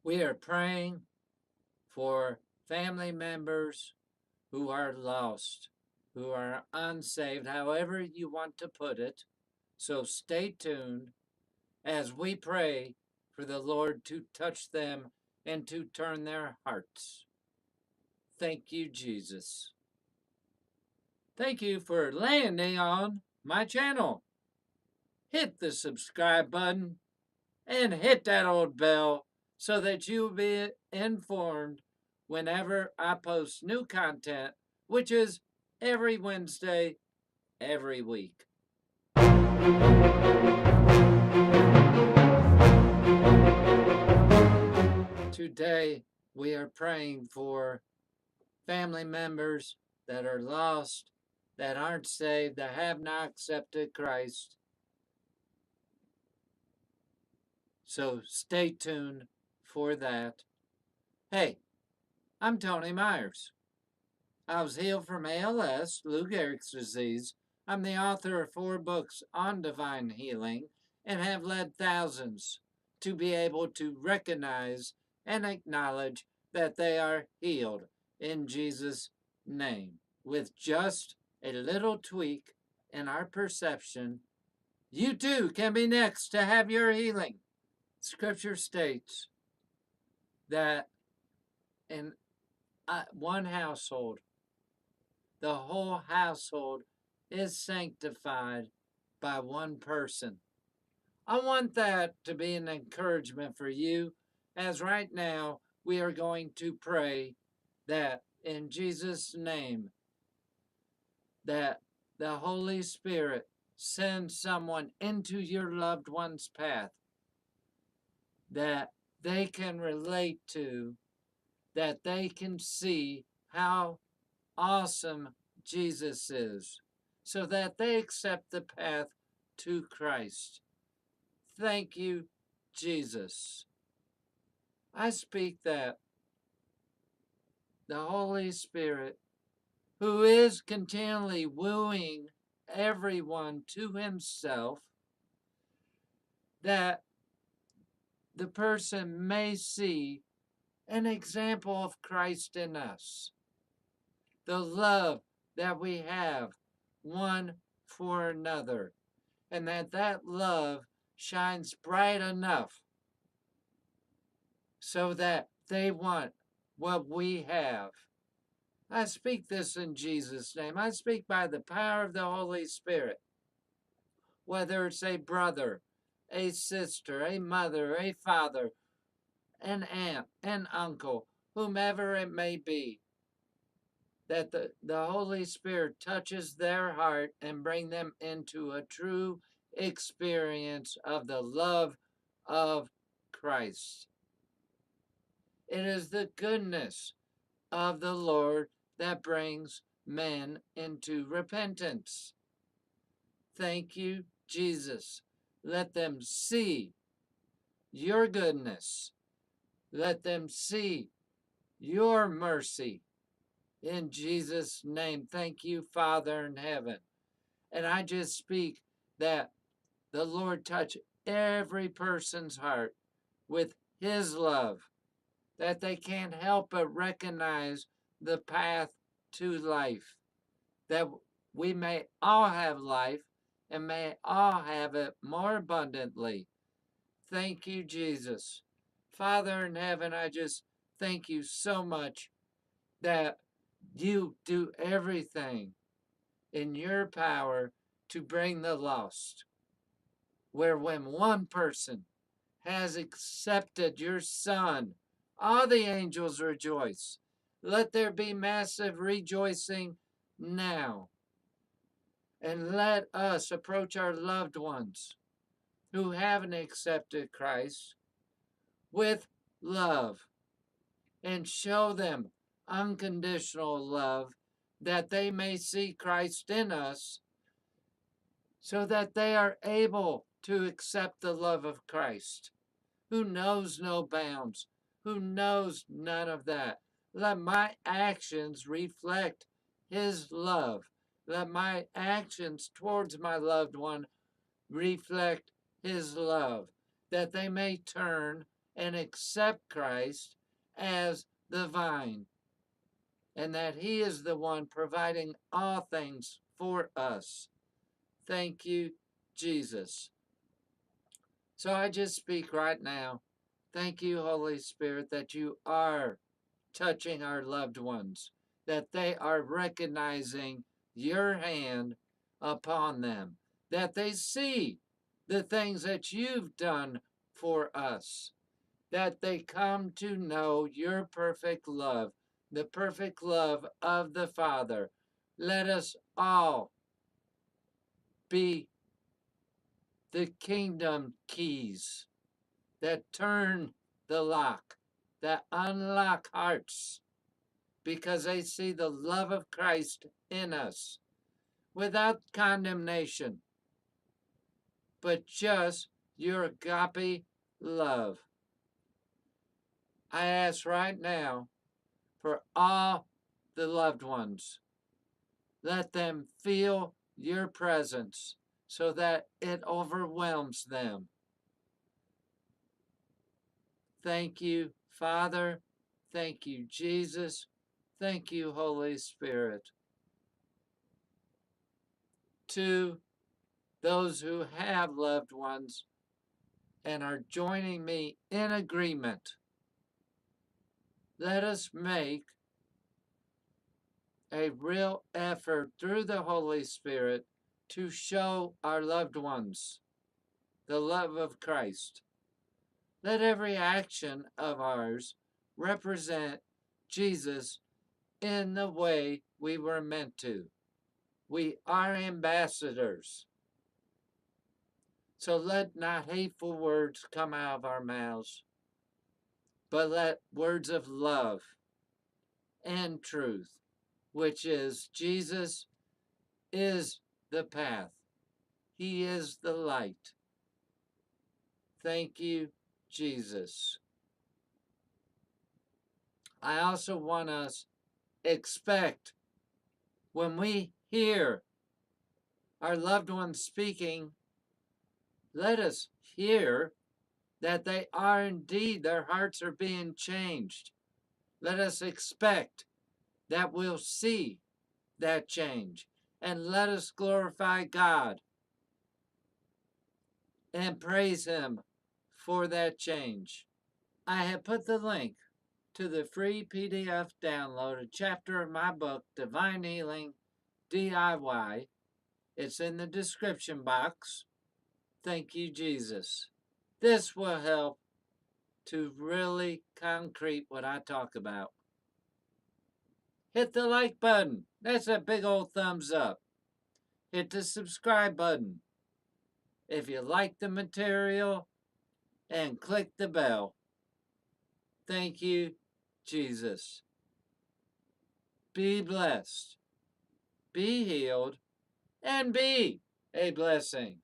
We are praying for family members who are lost, who are unsaved, however you want to put it. So stay tuned as we pray for the Lord to touch them and to turn their hearts. Thank you, Jesus. Thank you for landing on my channel. Hit the subscribe button and hit that old bell so that you'll be informed whenever I post new content, which is every Wednesday, every week. Today, we are praying for family members that are lost, that aren't saved, that have not accepted Christ. So stay tuned for that. Hey, I'm Tony Myers. I was healed from ALS, Lou Gehrig's disease. I'm the author of 4 books on divine healing and have led thousands to be able to recognize and acknowledge that they are healed in Jesus' name. With just a little tweak in our perception, you too can be next to have your healing. Scripture states that in one household, the whole household is sanctified by one person. I want that to be an encouragement for you, as right now we are going to pray that in Jesus' name, that the Holy Spirit sends someone into your loved one's path that they can relate to, that they can see how awesome Jesus is, so that they accept the path to Christ. Thank you, Jesus. I speak that the Holy Spirit, who is continually wooing everyone to himself, that the person may see an example of Christ in us, the love that we have one for another, and that love shines bright enough so that they want what we have. I speak this in Jesus' name. I speak by the power of the Holy Spirit. Whether it's a brother, a sister, a mother, a father, an aunt, an uncle, whomever it may be, that the Holy Spirit touches their heart and bring them into a true experience of the love of Christ. It is the goodness of the Lord that brings men into repentance. Thank you, Jesus. Let them see your goodness. Let them see your mercy. In Jesus' name, thank you, Father in heaven. And I just speak that the Lord touch every person's heart with his love, that they can't help but recognize the path to life, that we may all have life and may all have it more abundantly. Thank you, Jesus. Father in heaven, I just thank you so much that you do everything in your power to bring the lost. Where when one person has accepted your Son, all the angels rejoice. Let there be massive rejoicing now. And let us approach our loved ones who haven't accepted Christ with love and show them unconditional love, that they may see Christ in us, so that they are able to accept the love of Christ, who knows no bounds, who knows none of that. Let my actions reflect his love. Let my actions towards my loved one reflect his love, that they may turn and accept Christ as the vine, and that He is the one providing all things for us. Thank you, Jesus. So I just speak right now. Thank you, Holy Spirit, that you are touching our loved ones, that they are recognizing your hand upon them, that they see the things that you've done for us, that they come to know your perfect love, the perfect love of the Father. Let us all be the kingdom keys that turn the lock, that unlock hearts, because they see the love of Christ in us without condemnation, but just your agape love. I ask right now for all the loved ones, let them feel your presence so that it overwhelms them. Thank you, Father. Thank you, Jesus. Thank you, Holy Spirit. To those who have loved ones and are joining me in agreement, let us make a real effort through the Holy Spirit to show our loved ones the love of Christ. Let every action of ours represent Jesus in the way we were meant to. We are ambassadors. So let not hateful words come out of our mouths, but let words of love and truth, which is Jesus is the path. He is the light. Thank you, Jesus. I also want us expect when we hear our loved ones speaking, let us hear that they are indeed, their hearts are being changed. Let us expect that we'll see that change. And let us glorify God and praise Him for that change. I have put the link to the free PDF download, a chapter of my book, Divine Healing DIY. It's in the description box. Thank you, Jesus. This will help to really concrete what I talk about. Hit the like button. That's a big old thumbs up. Hit the subscribe button if you like the material, and click the bell. Thank you, Jesus. Be blessed, be healed, and be a blessing.